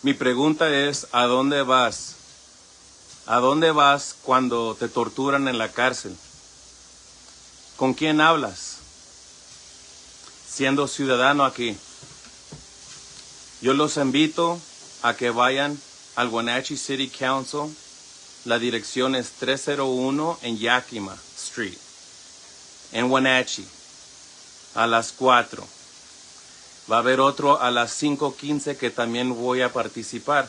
Mi pregunta es, ¿a dónde vas? ¿A dónde vas cuando te torturan en la cárcel? ¿Con quién hablas? Siendo ciudadano aquí. Yo los invito a que vayan al WENATCHEE City Council. La dirección es 301 en Yakima Street, en WENATCHEE, a las 4. Va a haber otro a las 5:15 que también voy a participar.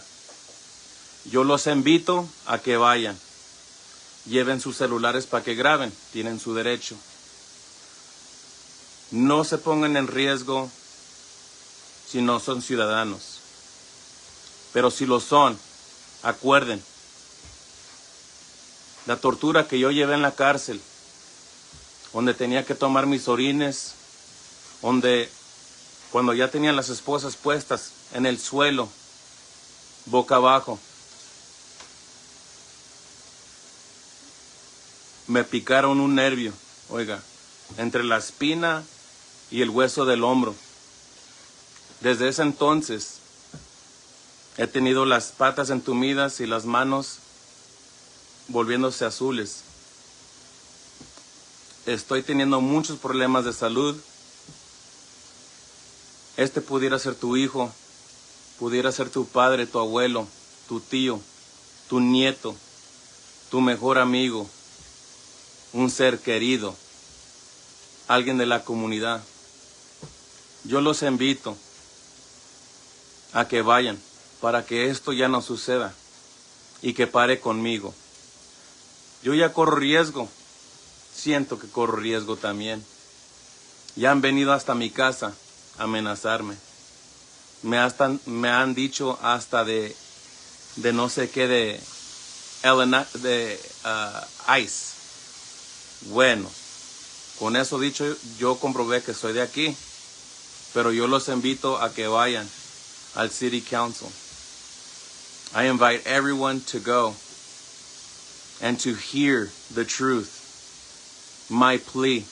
Yo los invito a que vayan. Lleven sus celulares para que graben. Tienen su derecho. No se pongan en riesgo si no son ciudadanos. Pero si lo son, acuerden. La tortura que yo llevé en la cárcel, donde tenía que tomar mis orines, donde cuando ya tenían las esposas puestas en el suelo, boca abajo, me picaron un nervio, oiga, entre la espina y el hueso del hombro. Desde ese entonces he tenido las patas entumidas y las manos volviéndose azules. Estoy teniendo muchos problemas de salud. Este pudiera ser tu hijo, pudiera ser tu padre, tu abuelo, tu tío, tu nieto, tu mejor amigo, un ser querido, alguien de la comunidad. Yo los invito a que vayan para que esto ya no suceda y que pare conmigo. Yo ya corro riesgo, siento que corro riesgo también. Ya han venido hasta mi casa a amenazarme. Me han dicho hasta de no sé qué, de ICE. Bueno, con eso dicho, yo comprobé que soy de aquí, pero yo los invito a que vayan al City Council. I invite everyone to go and to hear the truth, my plea,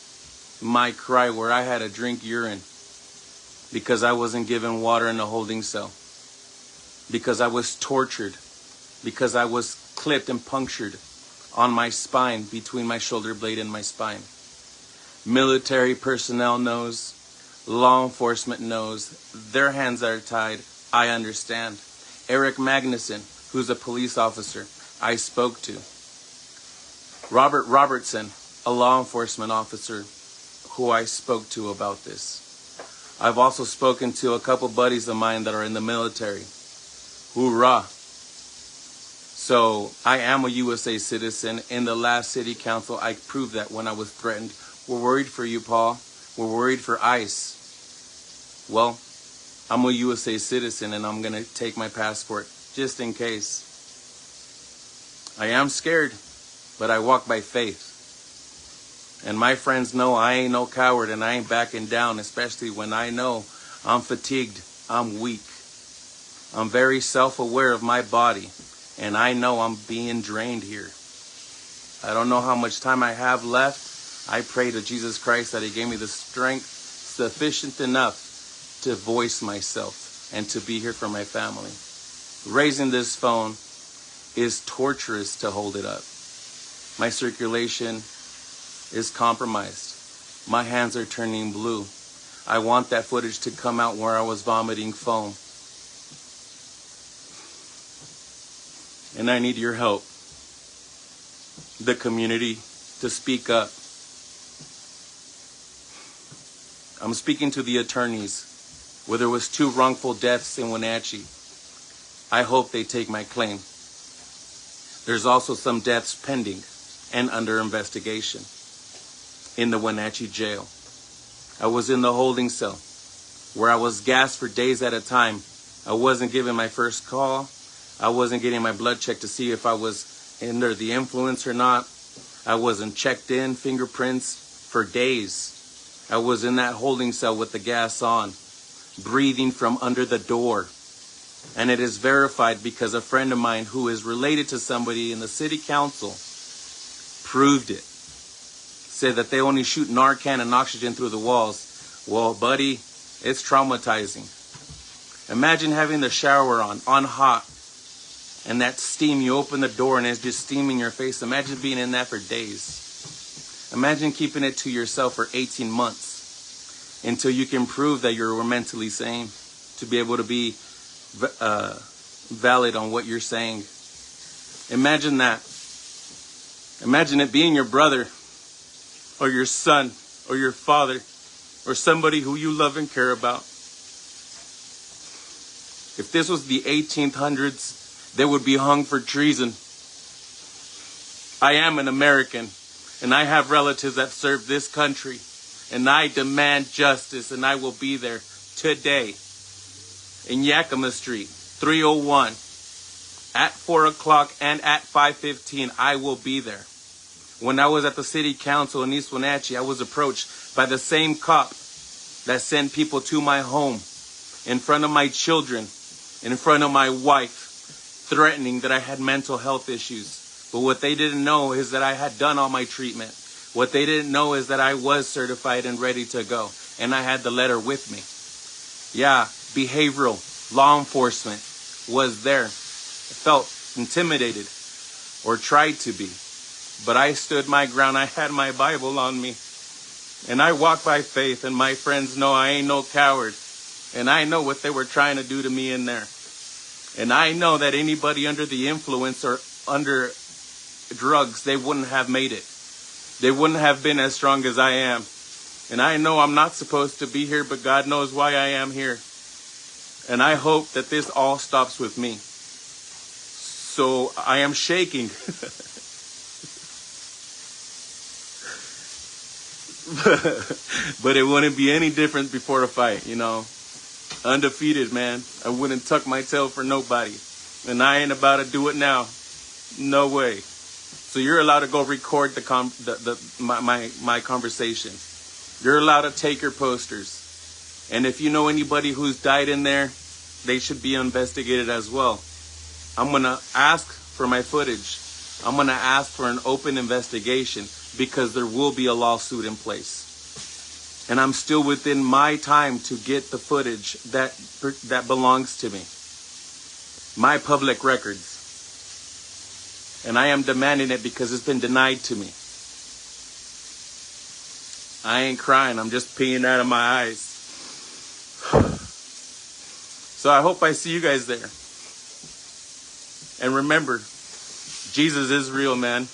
my cry, where I had to drink urine because I wasn't given water in a holding cell, because I was tortured, because I was clipped and punctured on my spine, between my shoulder blade and my spine. Military personnel knows, law enforcement knows, their hands are tied, I understand. Eric Magnuson, who's a police officer, I spoke to. Robert Robertson, a law enforcement officer who I spoke to about this. I've also spoken to a couple buddies of mine that are in the military. Hoorah! So I am a USA citizen. In the last city council, I proved that when I was threatened. We're worried for you, Paul. We're worried for ICE. Well, I'm a USA citizen and I'm going to take my passport just in case. I am scared, but I walk by faith. And my friends know I ain't no coward and I ain't backing down, especially when I know I'm fatigued, I'm weak. I'm very self-aware of my body, and I know I'm being drained here. I don't know how much time I have left. I pray to Jesus Christ that He gave me the strength sufficient enough to voice myself and to be here for my family. Raising this phone is torturous to hold it up. My circulation is compromised. My hands are turning blue. I want that footage to come out where I was vomiting foam. And I need your help, the community, to speak up. I'm speaking to the attorneys. Where there was 2 wrongful deaths in WENATCHEE, I hope they take my claim. There's also some deaths pending and under investigation in the WENATCHEE jail. I was in the holding cell where I was gassed for days at a time. I wasn't given my first call. I wasn't getting my blood checked to see if I was under the influence or not. I wasn't checked in, fingerprints, for days. I was in that holding cell with the gas on, breathing from under the door. And it is verified because a friend of mine who is related to somebody in the city council proved it. Said that they only shoot Narcan and oxygen through the walls. Well, buddy, it's traumatizing. Imagine having the shower on hot, and that steam, you open the door and it's just steaming your face. Imagine being in that for days. Imagine keeping it to yourself for 18 months until you can prove that you're mentally sane, to be able to be valid on what you're saying. Imagine that. Imagine it being your brother or your son or your father or somebody who you love and care about. If this was the 1800s, they would be hung for treason. I am an American, and I have relatives that serve this country, and I demand justice, and I will be there today in Yakima Street, 301, at 4 o'clock and at 5:15. I will be there. When I was at the city council in East WENATCHEE, I was approached by the same cop that sent people to my home, in front of my children, in front of my wife, threatening that I had mental health issues. But what they didn't know is that I had done all my treatment. What they didn't know is that I was certified and ready to go. And I had the letter with me. Yeah, behavioral, law enforcement was there. I felt intimidated, or tried to be. But I stood my ground. I had my Bible on me. And I walk by faith, and my friends know I ain't no coward. And I know what they were trying to do to me in there. And I know that anybody under the influence or under drugs, they wouldn't have made it. They wouldn't have been as strong as I am. And I know I'm not supposed to be here, but God knows why I am here. And I hope that this all stops with me. So I am shaking. But it wouldn't be any different before a fight, you know. Undefeated, man. I wouldn't tuck my tail for nobody. And I ain't about to do it now. No way. So you're allowed to go record my conversation. You're allowed to take your posters. And if you know anybody who's died in there, they should be investigated as well. I'm going to ask for my footage. I'm going to ask for an open investigation, because there will be a lawsuit in place. And I'm still within my time to get the footage that belongs to me. My public records. And I am demanding it because it's been denied to me. I ain't crying. I'm just peeing out of my eyes. So I hope I see you guys there. And remember, Jesus is real, man.